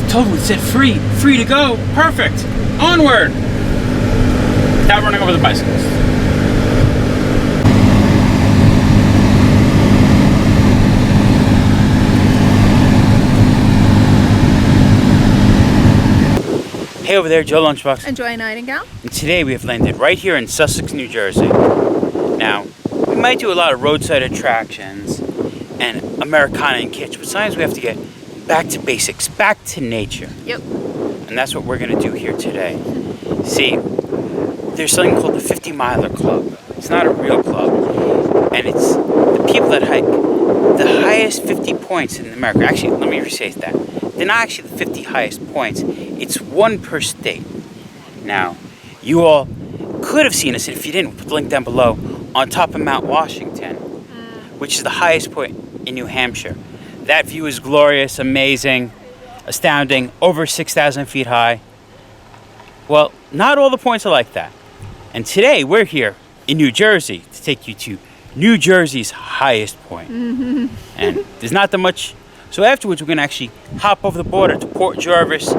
told you it said free. Free to go. Perfect. Onward. Without running over the bicycles. Hey over there, Joe Lunchbox. And Joy Nightingale. And today we have landed right here in Sussex, New Jersey. Now, we might do a lot of roadside attractions and Americana and kitsch, but sometimes we have to get back to basics, back to nature. Yep. And that's what we're going to do here today. See, there's something called the 50 Miler Club. It's not a real club. And it's the people that hike the highest 50 points in America. Actually, let me restate that. They're not actually the 50 highest points. It's one per state. Now, you all could have seen us, and if you didn't, we'll put the link down below, on top of Mount Washington, which is the highest point in New Hampshire. That view is glorious, amazing, astounding, over 6,000 feet high. Well, not all the points are like that. And today, we're here in New Jersey to take you to New Jersey's highest point. And there's not that much. So afterwards, we're going to actually hop over the border to Port Jervis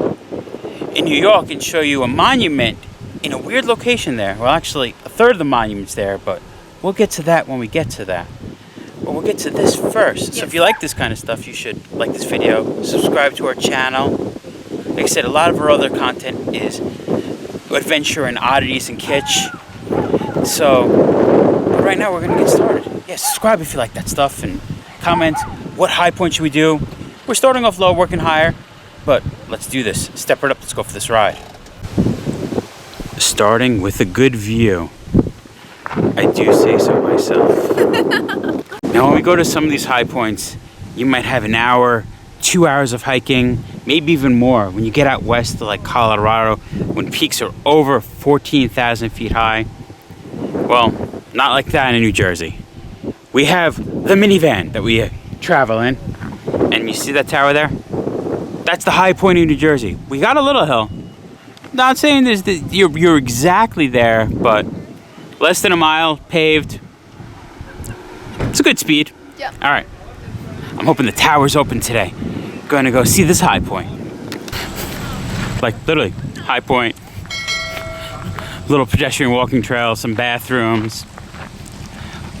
in New York and show you a monument in a weird location there. Well, actually, a third of the monument's there, but we'll get to that when we get to that. But we'll get to this first. Yes. So if you like this kind of stuff, you should like this video, subscribe to our channel. Like I said, a lot of our other content is adventure and oddities and kitsch. So right now, we're going to get started. Yeah, subscribe if you like that stuff and comment. What high point should we do? We're starting off low, working higher, but let's do this. Step right up, let's go for this ride. Starting with a good view. I do say so myself. Now when we go to some of these high points, you might have an hour, 2 hours of hiking, maybe even more. When you get out west to like Colorado, when peaks are over 14,000 feet high. Well, not like that in New Jersey. We have the minivan that we travel in, and you see that tower there? That's the high point in New Jersey. We got a little hill. Not saying you're exactly there, but less than a mile, paved. It's a good speed. Yep. All right. I'm hoping the tower's open today. Gonna go see this high point. Like literally, high point. Little pedestrian walking trail, some bathrooms.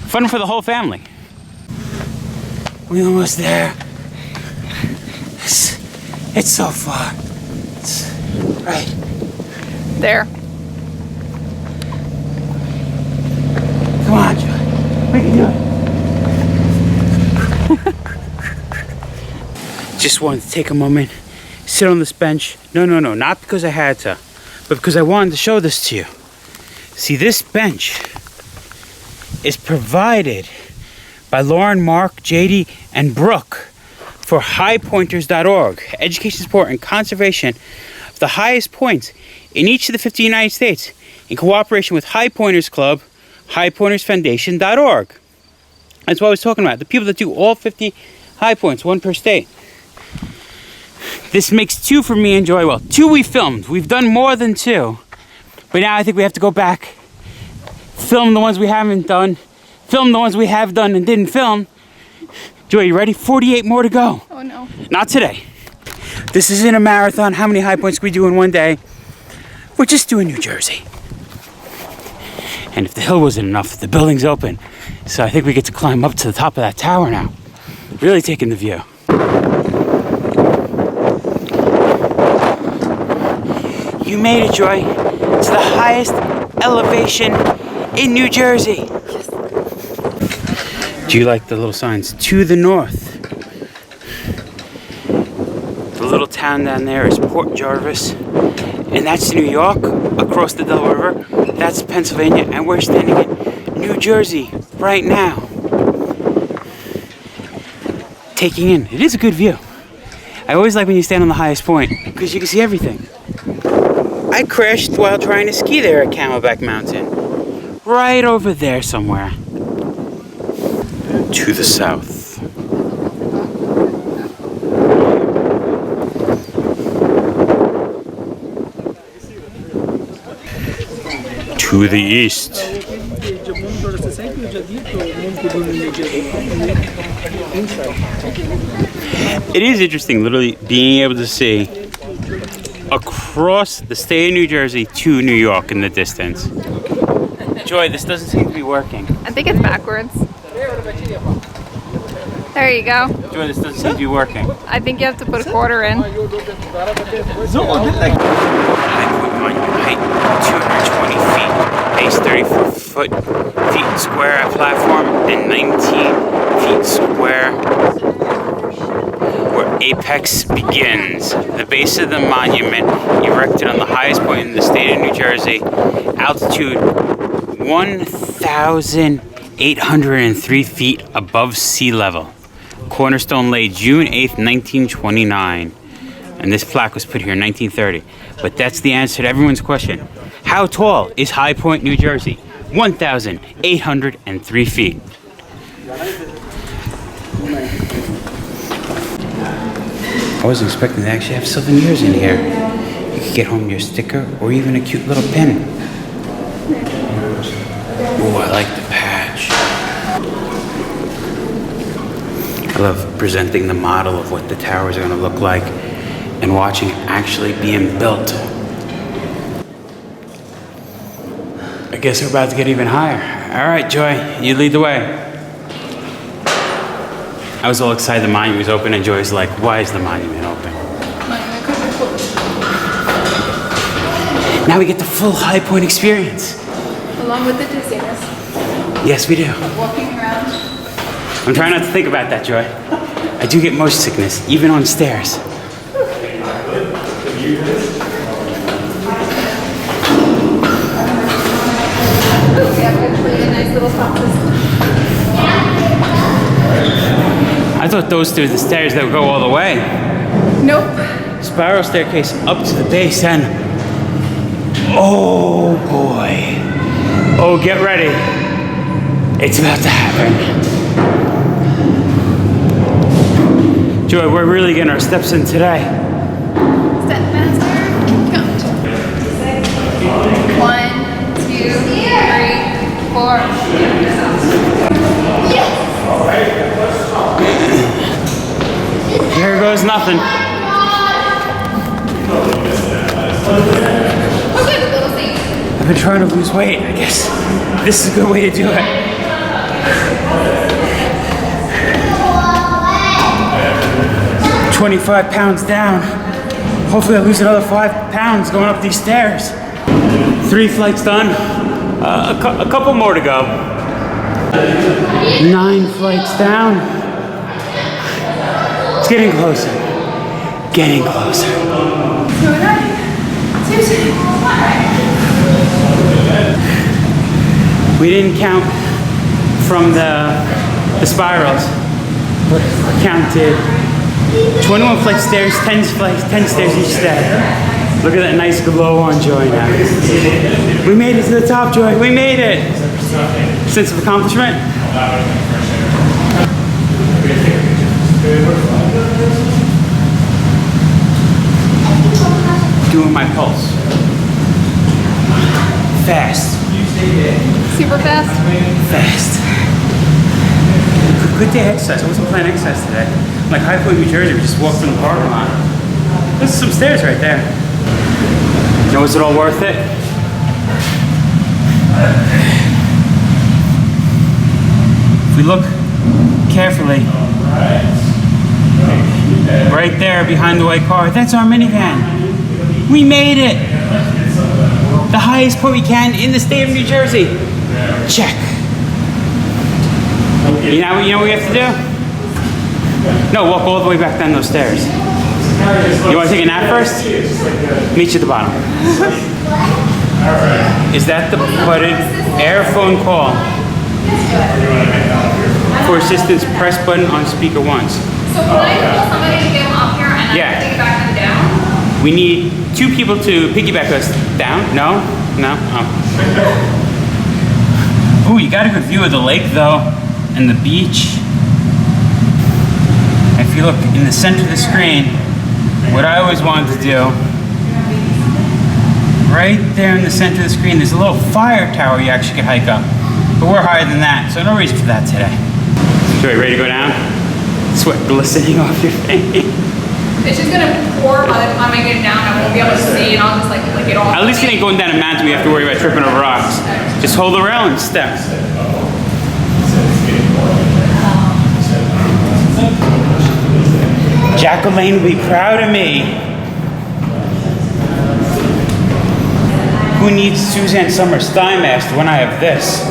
Fun for the whole family. We're almost there. It's so far. It's right there. Come on, Joy. We can do it. Just wanted to take a moment, sit on this bench. No, not because I had to, but because I wanted to show this to you. See, this bench is provided by Lauren, Mark, JD, and Brooke for highpointers.org, education support and conservation of the highest points in each of the 50 United States in cooperation with High Pointers Club, highpointersfoundation.org. That's what I was talking about. The people that do all 50 high points, one per state. This makes 2 for me and Joy. Well, 2 we filmed. We've done more than 2. But now I think we have to go back, film the ones we haven't done, film the ones we have done and didn't film. Joy, you ready? 48 more to go. Oh no. Not today. This isn't a marathon. How many high points can we do in one day? We're just doing New Jersey. And if the hill wasn't enough, the building's open. So I think we get to climb up to the top of that tower now. Really taking the view. You made it, Joy. It's the highest elevation in New Jersey. Yes. Do you like the little signs? To the north. The little town down there is Port Jervis. And that's New York, across the Delaware River. That's Pennsylvania. And we're standing in New Jersey right now. Taking in. It is a good view. I always like when you stand on the highest point, because you can see everything. I crashed while trying to ski there at Camelback Mountain. Right over there somewhere. To the south. To the east. It is interesting, literally being able to see across the state of New Jersey to New York in the distance. Joy, this doesn't seem to be working. I think it's backwards. There you go. Joy, this doesn't seem to be working. I think you have to put a quarter in. High Height 220 feet, base 34 feet square at platform, and 19 feet square where apex begins. The base of the monument, erected on the highest point in the state of New Jersey, altitude 1,803 feet above sea level. Cornerstone laid June 8th, 1929. And this plaque was put here in 1930. But that's the answer to everyone's question. How tall is High Point, New Jersey? 1,803 feet. I wasn't expecting to actually have souvenirs in here. You could get home your sticker or even a cute little pin. Oh, I like the patch. I love presenting the model of what the towers are going to look like and watching it actually being built. I guess we're about to get even higher. All right, Joy, you lead the way. I was all excited the monument was open, and Joy's like, why is the monument open? Now we get the full High Point experience. Along with the dizziness. Yes, we do. Walking around. I'm trying not to think about that, Joy. I do get motion sickness, even on stairs. I thought those two were the stairs that would go all the way. Nope. Spiral staircase up to the base, and oh boy. Oh, get ready. It's about to happen. Joy, we're really getting our steps in today. Step faster. Count. 1, 2, 3, 4. Yes. Here goes nothing. I've been trying to lose weight. I guess this is a good way to do it. £25 down. Hopefully I lose another 5 pounds going up these stairs. 3 flights done. A couple more to go. 9 flights down. It's getting closer. Getting closer. We didn't count from the spirals, but I counted 21 flight stairs, 10 stairs each step. Look at that nice glow on Joy now. We made it to the top, Joy. We made it. Sense of accomplishment? Doing my pulse. Fast. Super fast? Fast. Good day exercise. I wasn't planning exercise today. Like High Point, New Jersey, we just walked from the parking lot. There's some stairs right there. Now, was it all worth it? If we look carefully, right there behind the white car, that's our minivan. We made it. The highest point we can in the state of New Jersey. Check. You know what we have to do? No, walk all the way back down those stairs. You want to take a nap first? Meet you at the bottom. Is that the button? Air phone call. For assistance, press button on speaker once. So can I tell somebody to get them up here and then take it back and down? We need 2 people to piggyback us down. No? No? Oh. Ooh, you got a good view of the lake though, and the beach. If you look in the center of the screen, what I always wanted to do, right there in the center of the screen, there's a little fire tower you actually could hike up. But we're higher than that, so no reason for that today. Joey, ready to go down? Sweat glistening off your face. It's just gonna pour by the time I get down. I won't be able to see, and I'll just like lick it all. At least you ain't going down a mountain. We have to worry about tripping over rocks. Just hold the rail and step. Jacqueline will be proud of me. Who needs Suzanne Summers' thigh mask when I have this?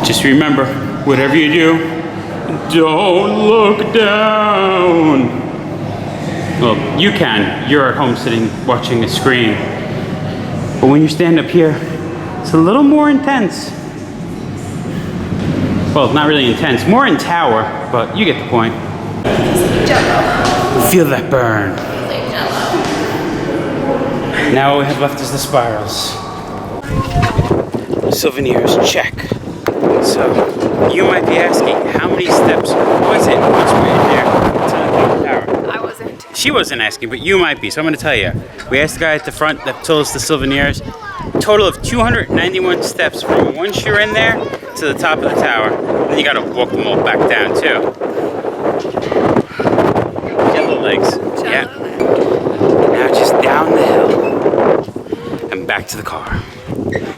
Just remember, whatever you do, don't look down. Well, you can. You're at home sitting watching a screen. But when you stand up here, it's a little more intense. Well, not really intense, more in tower, but you get the point. Jello. Feel that burn. Like Jello. Now all we have left is the spirals. Souvenirs, check. So, you might be asking, how many steps was it once we were there to the tower? I wasn't. She wasn't asking, but you might be, so I'm going to tell you. We asked the guy at the front that told us the souvenirs. Total of 291 steps from once you're in there to the top of the tower. Then you got to walk them all back down, too. Jello legs. Yeah. Now just down the hill and back to the car.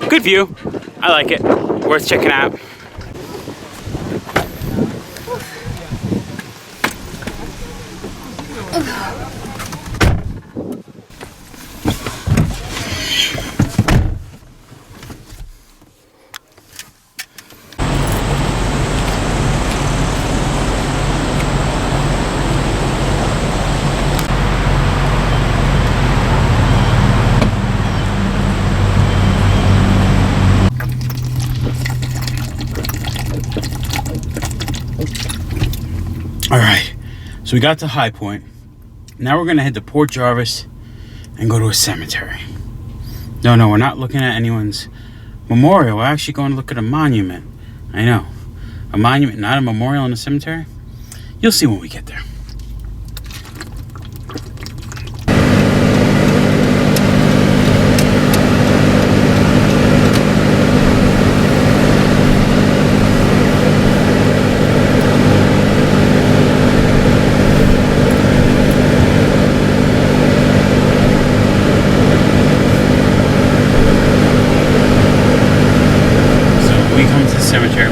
Good view. I like it. Worth checking out. All right, so we got to High Point. Now we're gonna head to Port Jervis and go to a cemetery. No, we're not looking at anyone's memorial. We're actually going to look at a monument. I know, a monument, not a memorial in a cemetery. You'll see when we get there.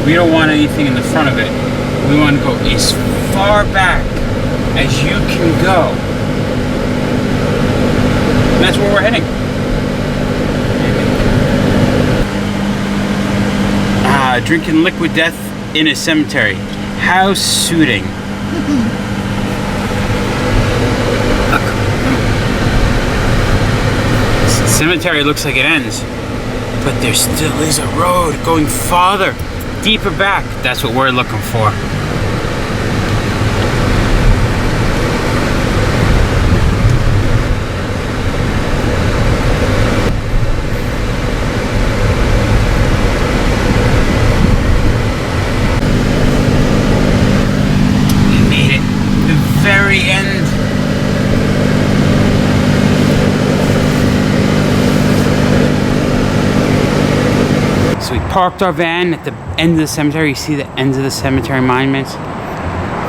We don't want anything in the front of it. We want to go as far back as you can go. And that's where we're heading. Drinking liquid death in a cemetery. How suiting. Cemetery looks like it ends, but there still is a road going farther, deeper back. That's what we're looking for. We made it. The very end. So we parked our van at the end of the cemetery. You see the ends of the cemetery monuments.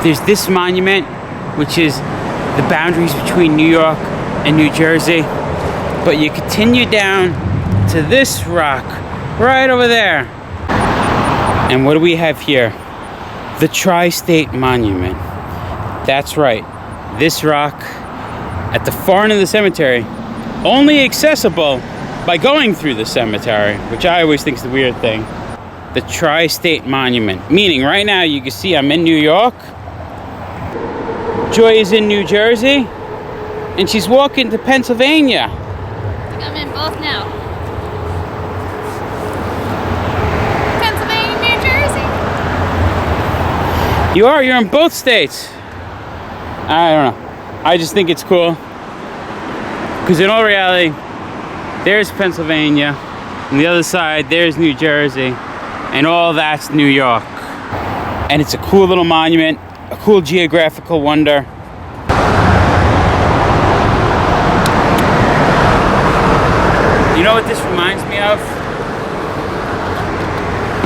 There's this monument, which is the boundaries between New York and New Jersey. But you continue down to this rock right over there. And what do we have here? The Tri-State Monument. That's right. This rock at the far end of the cemetery, only accessible by going through the cemetery, which I always think is the weird thing. The Tri-State Monument, meaning right now you can see I'm in New York, Joy is in New Jersey, and she's walking to Pennsylvania. I think I'm in both now. Pennsylvania, New Jersey. You're in both states. I don't know. I just think it's cool. Because in all reality, there's Pennsylvania, on the other side, there's New Jersey, and all that's New York. And it's a cool little monument, a cool geographical wonder. You know what this reminds me of?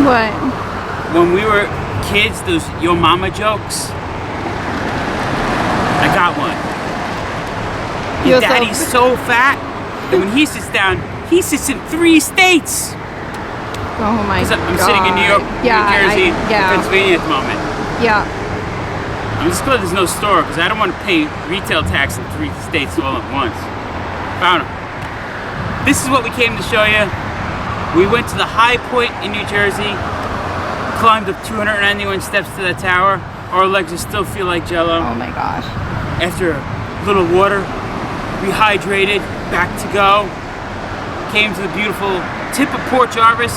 What? When we were kids, those Yo Mama jokes. I got one. You're Your daddy's so fat that when he sits down, he sits in 3 states. Oh my god. I'm sitting in New York, Yeah, New Jersey, yeah. Pennsylvania at the moment. Yeah. I'm just glad there's no store because I don't want to pay retail tax in 3 states all at once. Found them. This is what we came to show you. We went to the high point in New Jersey, climbed up 291 steps to the tower. Our legs just still feel like jello. Oh my gosh. After a little water, rehydrated, back to go. Came to the beautiful tip of Port Jervis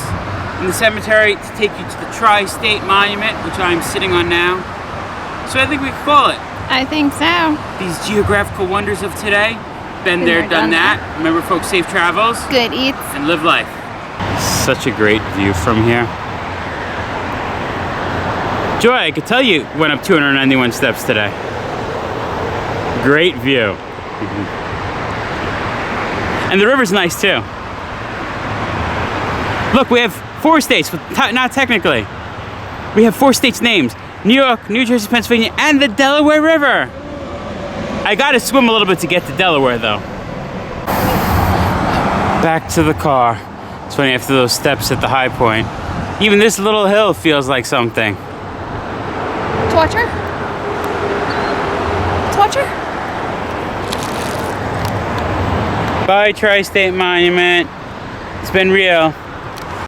in the cemetery to take you to the Tri-State Monument, which I'm sitting on now. So I think we could call it. I think so. These geographical wonders of today. Been there, done that. Remember, folks, safe travels. Good eats. And live life. Such a great view from here. Joy, I could tell you went up 291 steps today. Great view. And the river's nice too. Look, we have 4 states, not technically. We have 4 states' names. New York, New Jersey, Pennsylvania, and the Delaware River. I gotta swim a little bit to get to Delaware though. Back to the car. It's funny, after those steps at the high point, even this little hill feels like something. Torture? Torture? Bye, Tri-State Monument. It's been real.